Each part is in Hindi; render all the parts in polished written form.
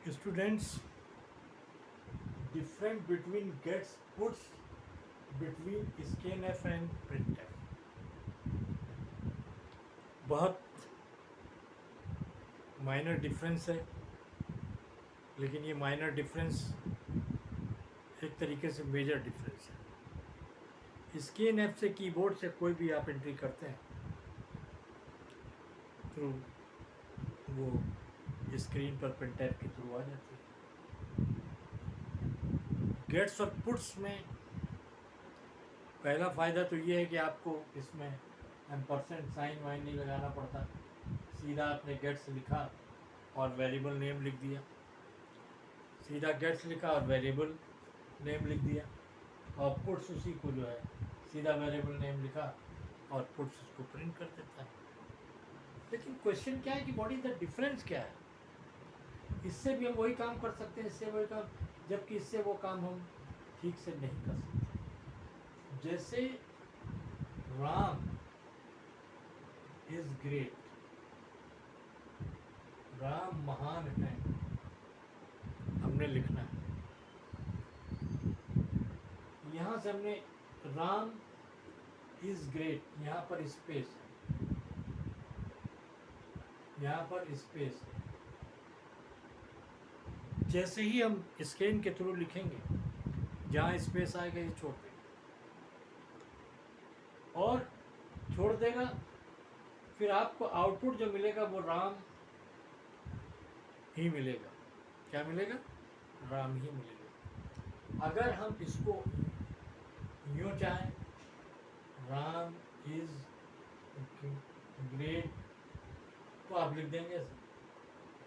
Students, different between gets puts between scanf and printf बहुत माइनर डिफरेंस है, लेकिन ये माइनर डिफरेंस एक तरीके से मेजर डिफरेंस है। स्कैन ऐप से कीबोर्ड से कोई भी आप एंट्री करते हैं तो वो स्क्रीन पर प्रिंट ऐप के थ्रू आ जाती है। गेट्स और पुट्स में पहला फ़ायदा तो ये है कि आपको इसमें एम्परसेंट साइन वाइन नहीं लगाना पड़ता, सीधा आपने गेट्स लिखा और वेरिएबल नेम लिख दिया, सीधा गेट्स लिखा और वेरिएबल नेम लिख दिया, और पुट्स उसी को जो है सीधा वेरिएबल नेम लिखा और पुट्स उसको प्रिंट कर देता है। लेकिन क्वेश्चन क्या है कि व्हाट इज द डिफरेंस क्या है? इससे भी हम वही काम कर सकते हैं, इससे वही काम, जबकि इससे वो काम हम ठीक से नहीं कर सकते। जैसे राम इज ग्रेट, राम महान है, हमने लिखना है। यहाँ से हमने राम इज ग्रेट, यहाँ पर स्पेस है, यहाँ पर स्पेस है। जैसे ही हम स्कैन के थ्रू लिखेंगे, जहाँ स्पेस आएगा ये छोड़ देगा और छोड़ देगा, फिर आपको आउटपुट जो मिलेगा वो राम ही मिलेगा। क्या मिलेगा? राम ही मिलेगा। अगर हम इसको यूँ चाहें, राम इज ग्रेट, तो आप लिख देंगे ऐसे।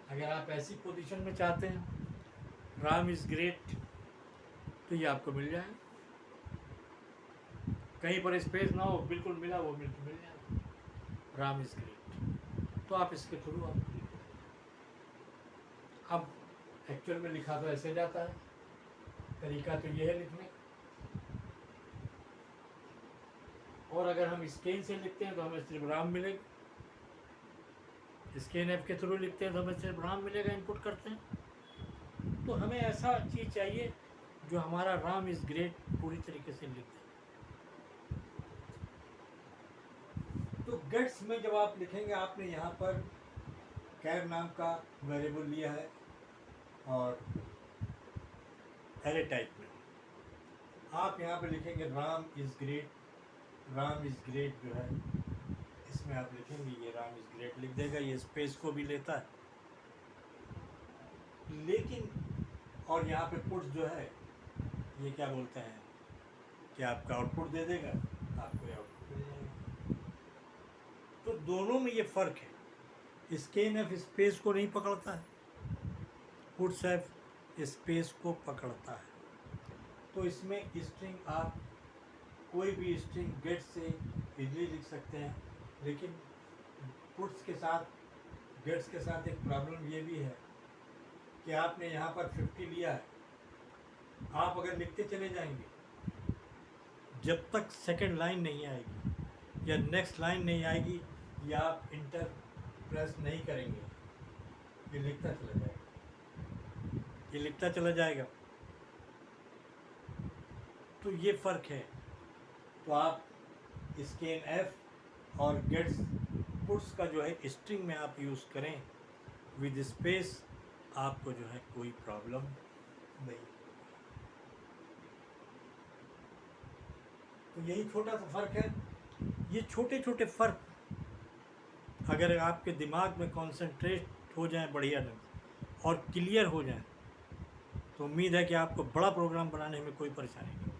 अगर आप ऐसी पोजीशन में चाहते हैं राम इज ग्रेट, तो ये आपको मिल जाए। कहीं पर स्पेस ना हो, बिल्कुल मिला, वो मिल जाए, राम इज ग्रेट। तो आप इसके थ्रू आप लिख दें। अब एक्चुअल में लिखा तो ऐसे जाता है, तरीका तो ये है लिखने का। और अगर हम स्कैन से लिखते हैं तो हमें सिर्फ राम मिलेगा, स्कैन ऐप के थ्रू लिखते हैं तो हमें सिर्फ राम मिलेगा, इनपुट करते हैं। तो हमें ऐसा चीज़ चाहिए जो हमारा राम इज़ ग्रेट पूरी तरीके से लिख दे। तो गेट्स में जब आप लिखेंगे, आपने यहाँ पर कैर नाम का वेरिएबल लिया है और एरे टाइप में आप यहाँ पे लिखेंगे Ram is great. Ram is great जो है इसमें आप लिखेंगे, ये राम इज़ ग्रेट लिख देगा, ये स्पेस को भी लेता है। लेकिन और यहाँ पे पुट्स जो है ये क्या बोलते हैं कि आपका आउटपुट दे देगा, आपको आउटपुट मिल जाएगा। तो दोनों में ये फ़र्क है। स्कैन ऐप स्पेस को नहीं पकड़ता है, पुट्स ऐप स्पेस को पकड़ता है। तो इसमें स्ट्रिंग आप कोई भी स्ट्रिंग गेट से इजीली लिख सकते हैं, लेकिन पुट्स के साथ, गेट्स के साथ एक प्रॉब्लम ये भी है कि आपने यहाँ पर 50 लिया है, आप अगर लिखते चले जाएंगे, जब तक सेकंड लाइन नहीं आएगी या नेक्स्ट लाइन नहीं आएगी या आप इंटर प्रेस नहीं करेंगे, ये लिखता चला जाएगा, ये लिखता चला जाएगा। तो ये फ़र्क है। तो आप स्कैन एफ और गेट्स पुट्स का जो है स्ट्रिंग में आप यूज़ करें विद स्पेस, आपको जो है कोई प्रॉब्लम नहीं। तो यही छोटा सा फ़र्क है। ये छोटे छोटे फ़र्क अगर आपके दिमाग में कॉन्सेंट्रेट हो जाए बढ़िया ढंग से और क्लियर हो जाए, तो उम्मीद है कि आपको बड़ा प्रोग्राम बनाने में कोई परेशानी नहीं होगी।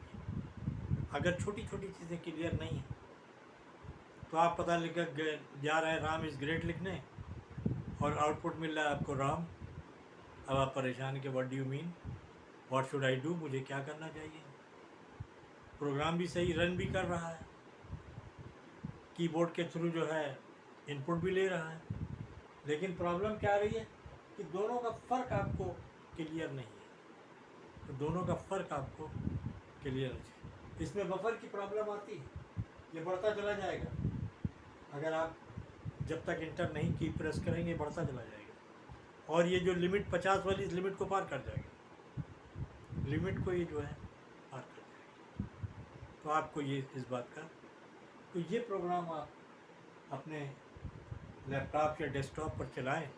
अगर छोटी छोटी चीज़ें क्लियर नहीं हैं तो आप पता लिख जा रहे हैं राम इज़ ग्रेट लिखने और आउटपुट मिल रहा है आपको राम। अब आप परेशान के what do you mean, what should I do, मुझे क्या करना चाहिए। प्रोग्राम भी सही रन भी कर रहा है, कीबोर्ड के थ्रू जो है इनपुट भी ले रहा है, लेकिन प्रॉब्लम क्या आ रही है कि दोनों का फ़र्क आपको क्लियर नहीं है। तो दोनों का फ़र्क आपको क्लियर है। इसमें बफर की प्रॉब्लम आती है, ये बढ़ता चला जाएगा। अगर आप जब तक इंटर नहीं की प्रेस करेंगे बढ़ता चला जाएगा। और ये जो लिमिट 50 वाली, इस लिमिट को पार कर जाएगी, लिमिट को ये जो है पार कर जाएगी। तो आपको ये इस बात का, तो ये प्रोग्राम आप अपने लैपटॉप या डेस्कटॉप पर चलाएं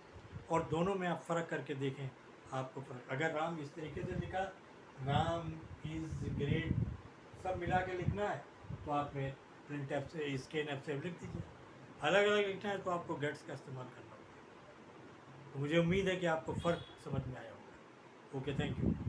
और दोनों में आप फ़र्क करके देखें आपको फ़र्क। अगर राम इस तरीके से लिखा, राम इज़ ग्रेट, सब मिला के लिखना है तो आप में प्रिंट ऐप से, स्कैन ऐप से लिख दीजिए। अलग अलग लिखना है तो आपको गेट्स का इस्तेमाल करना होगा। तो मुझे उम्मीद है कि आपको फ़र्क समझ में आया होगा। Okay, thank you.